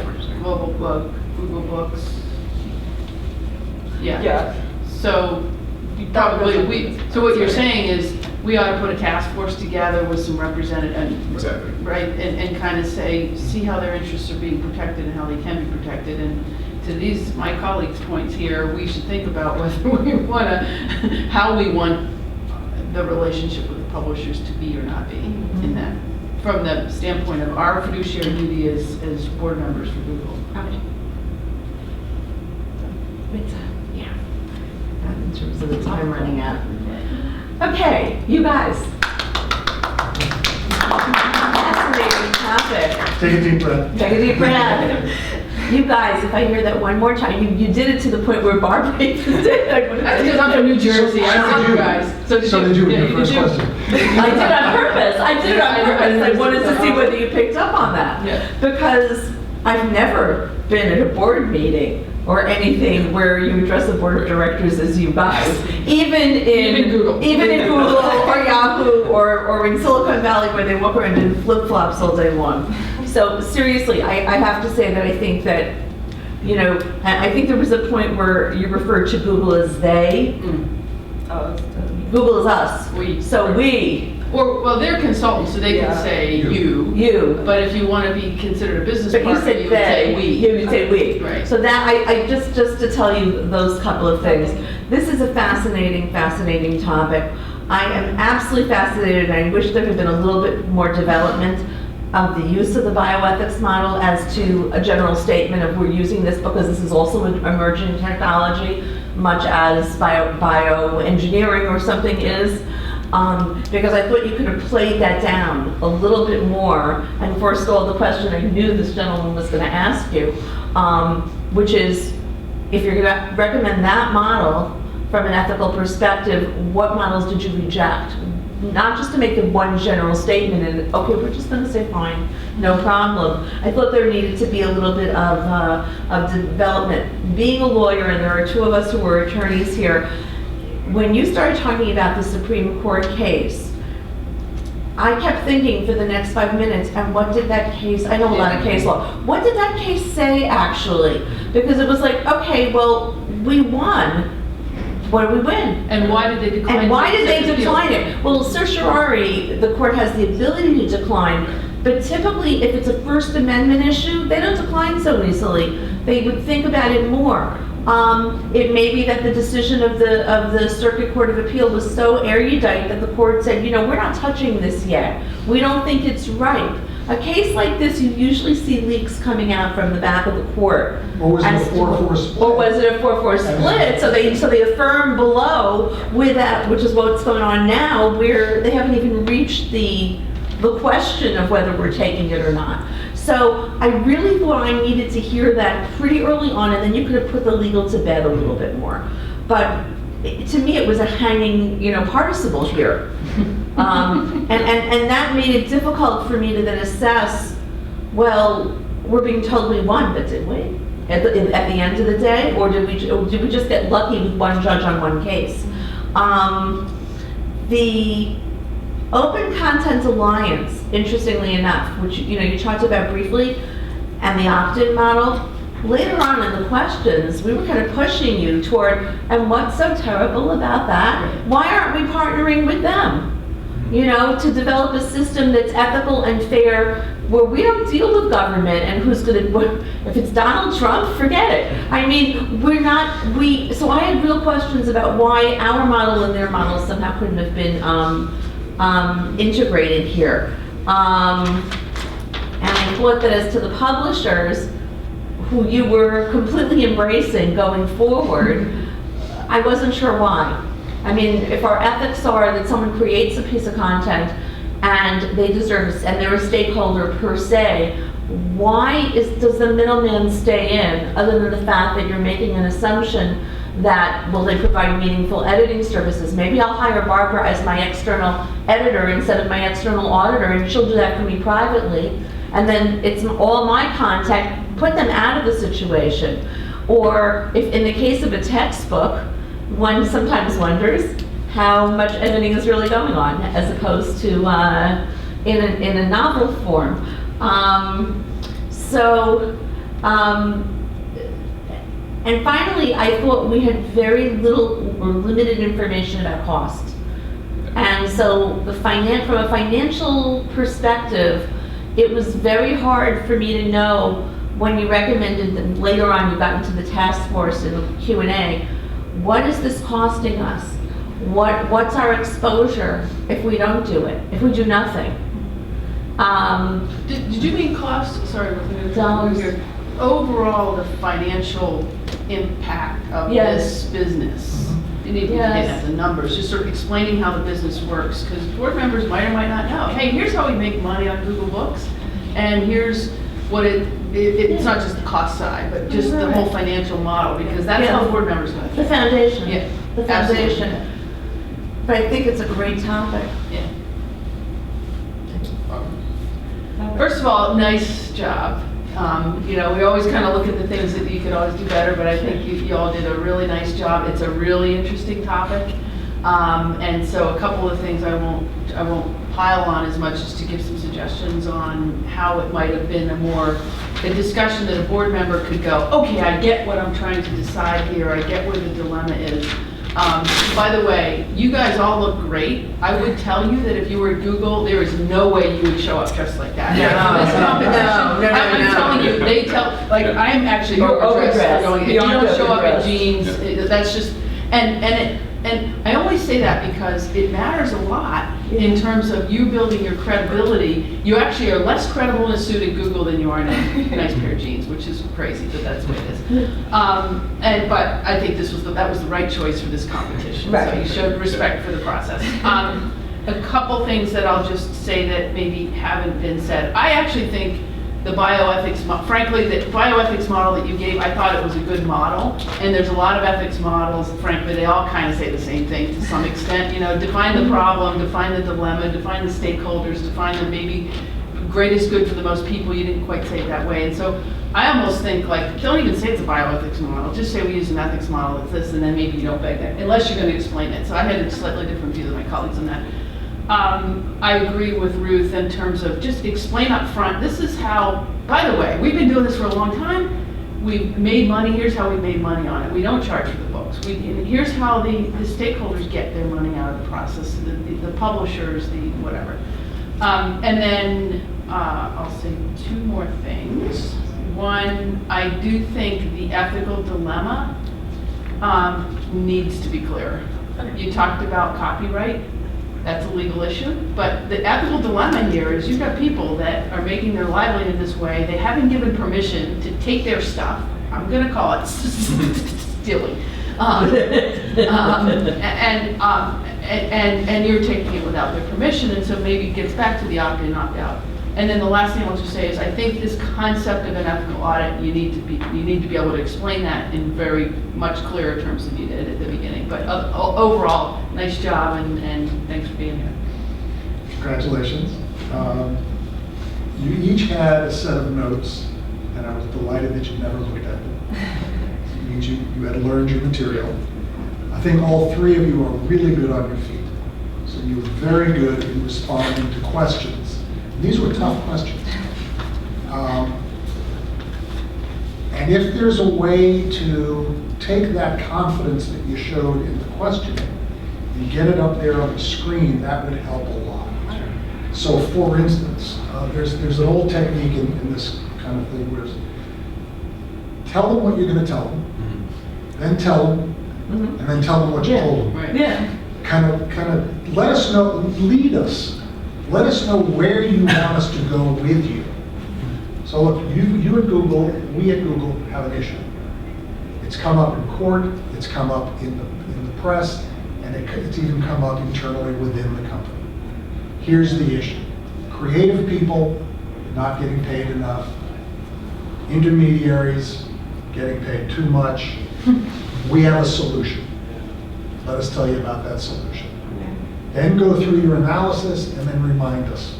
Google Books. Yeah. Yeah. So you probably so what you're saying is we ought to put a task force together with some representatives, Exactly. right? And kind of see how their interests are being protected and how they can be protected. And to my colleagues' points here, we should think about whether we want to, how we want the relationship with the publishers to be or not be in that, from the standpoint of our fiduciary duty as board members for Google. Yeah. In terms of the time running out. Okay, you guys. Fascinating topic. Take a deep breath. Take a deep breath. You guys, if I hear that one more time, you did it to the point where Barbara even did. That's because I'm from New Jersey. I saw you guys. So did you in your first did. question? I did on purpose. I wanted to see whether you picked up on that. Yeah. Because I've never been at a board meeting or anything where you address the board of directors as you guys. Even in Google or Yahoo or in Silicon Valley where they walk around in flip-flops all day long. So seriously, I have to say that I think that, you know, I think there was a point where you referred to Google as they. Oh, Google is us. We. So we. Or, well, they're consultants, so they can Yeah. say you. You. But if you want to be considered a business But you partner, said you would say we. You would say we. Right. So that, I just to tell you those couple of things. This is a fascinating topic. I am absolutely fascinated, and I wish there had been a little bit more development of the use of the bioethics model as to a general statement of we're using this because this is also an emerging technology, much as bioengineering or something is. Because I thought you could have played that down a little bit more and forestalled the question I knew this gentleman was going to ask you, which is, if you're going to recommend that model from an ethical perspective, what models did you reject? Not just to make the one general statement and, okay, we're just going to say fine, no problem. I thought there needed to be a little bit of development. Being a lawyer, and there are two of us who are attorneys here, when you started talking about the Supreme Court case, I kept thinking for the next 5 minutes, and what did that case, I know a lot of case law, what did that case say actually? Because it was like, okay, well, we won. What did we win? And why did they decline? And why did they accept the appeal? decline it? Well, certiorari, the court has the ability to decline, but typically if it's a First Amendment issue, they don't decline so easily. They would think about it more. It may be that the decision of the Circuit Court of Appeal was so erudite that the court said, you know, we're not touching this yet. We don't think it's ripe. A case like this, you usually see leaks coming out from the back of the court. Or was it a as to- 4-4 split? Or was it a 4-4 split? So they affirm below with that, which is what's going on now, where they haven't even reached the question of whether we're taking it or not. So I really thought I needed to hear that pretty early on, and then you could have put the legal to bed a little bit more. But to me, it was a hanging, you know, participle here. And that made it difficult for me to then assess, well, we're being told we won, but did we? At the end of the day? Or did we just get lucky with one judge on one case? The Open Content Alliance, interestingly enough, which you talked about briefly, and the opt-in model, later on in the questions, we were kind of pushing you toward, and what's so terrible about that? Why aren't we partnering with them? To develop a system that's ethical and fair, where we don't deal with government and who's going to, if it's Donald Trump, forget it. I mean, so I had real questions about why our model and their model somehow couldn't have been integrated here. And I thought that as to the publishers, who you were completely embracing going forward, I wasn't sure why. I mean, if our ethics are that someone creates a piece of content and they deserve, and they're a stakeholder per se, why does the middleman stay in, other than the fact that you're making an assumption that, well, they provide meaningful editing services? Maybe I'll hire Barbara as my external editor instead of my external auditor, and she'll do that for me privately, and then it's all my content, put them out of the situation. Or if in the case of a textbook, one sometimes wonders how much editing is really going on, as opposed to in a novel form. And finally, I thought we had very little or limited information about cost. And so from a financial perspective, it was very hard for me to know when you recommended that later on you got into the task force in the Q&A, what is this costing us? What's our exposure if we don't do it, if we do nothing? Did you mean cost? Sorry, Dollars. here. Overall, the financial impact of Yes. this business. You need to Yes. get at the numbers, just sort of explaining how the business works, because board members might or might not know. Hey, here's how we make money on Google Books, and here's what it's not just the cost side, but just the whole financial model, because that's how board members know. The foundation. Yeah, The foundation. absolutely. But I think it's a great topic. Yeah. First of all, nice job You know, we always kind of look at the things that you could always do better, but I think you all did a really nice job. It's a really interesting topic. And so a couple of things I won't pile on as much as to give some suggestions on how it might have been a discussion that a board member could go, okay, I get what I'm trying to decide here, I get where the dilemma is. By the way, you guys all look great. I would tell you that if you were at Google, there is no way you would show up dressed like that. No, This competition, I'm telling you, they tell, like, I'm actually overdressed. If you don't show up in jeans, that's just, and I always say that because it matters a lot in terms of you building your credibility. You actually are less credible in a suit at Google than you are in a nice pair of jeans, which is crazy, but that's the way it is. But I think that was the right choice for this competition. Right. So you showed respect for the process. A couple things that I'll just say that maybe haven't been said. I actually think the bioethics, frankly, the bioethics model that you gave, I thought it was a good model. And there's a lot of ethics models, frankly, they all kind of say the same thing to some extent. You know, define the problem, define the dilemma, define the stakeholders, define the maybe greatest good for the most people. You didn't quite say it that way. And so I almost think, like, don't even say it's a bioethics model. Just say we use an ethics model, it's this, and then maybe you don't beg that, unless you're going to explain it. So I had a slightly different view than my colleagues on that. I agree with Ruth in terms of just explain up front. This is how, by the way, we've been doing this for a long time. We've made money. Here's how we made money on it. We don't charge for the books. And here's how the stakeholders get their money out of the process, the publishers, the whatever. And then I'll say two more things. One, I do think the ethical dilemma needs to be clearer. You talked about copyright. That's a legal issue, but the ethical dilemma here is you've got people that are making their livelihood this way. They haven't given permission to take their stuff. I'm going to call it stealing, and you're taking it without their permission. And so maybe it gets back to the opt-in, opt-out. And then the last thing I'll just say is I think this concept of an ethical audit, you need to be able to explain that in very much clearer terms than you did at the beginning. But overall, nice job and thanks for being here. Congratulations. You each had a set of notes, and I was delighted that you never looked at them. You had learned your material. I think all three of you are really good on your feet. So you were very good in responding to questions. These were tough questions. And if there's a way to take that confidence that you showed in the questioning and get it up there on the screen, that would help a lot. So for instance, there's an old technique in this kind of thing where tell them what you're going to tell them, then tell them, and then tell them what you told them. Right. Yeah. Kind of let us know, lead us. Let us know where you want us to go with you. So look, you at Google, we at Google have an issue. It's come up in court, it's come up in the press, and it's even come up internally within the company. Here's the issue. Creative people not getting paid enough, intermediaries getting paid too much. We have a solution. Let us tell you about that solution. Then go through your analysis and then remind us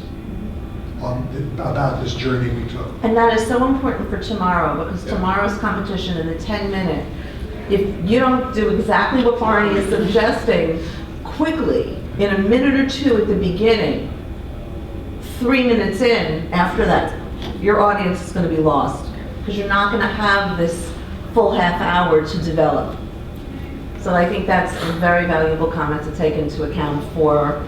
about this journey we took. And that is so important for tomorrow, because tomorrow's competition in the 10-minute, if you don't do exactly what Barney is suggesting quickly, in a minute or two at the beginning, 3 minutes in, after that, your audience is going to be lost, because you're not going to have this full half hour to develop. So I think that's a very valuable comment to take into account for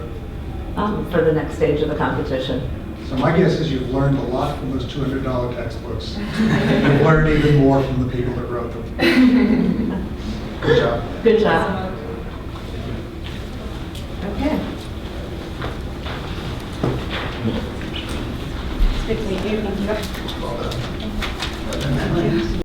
the next stage of the competition. So my guess is you've learned a lot from those $200 textbooks. You've learned even more from the people that wrote them. Good job. Good job. Okay. Good to meet you. Well done.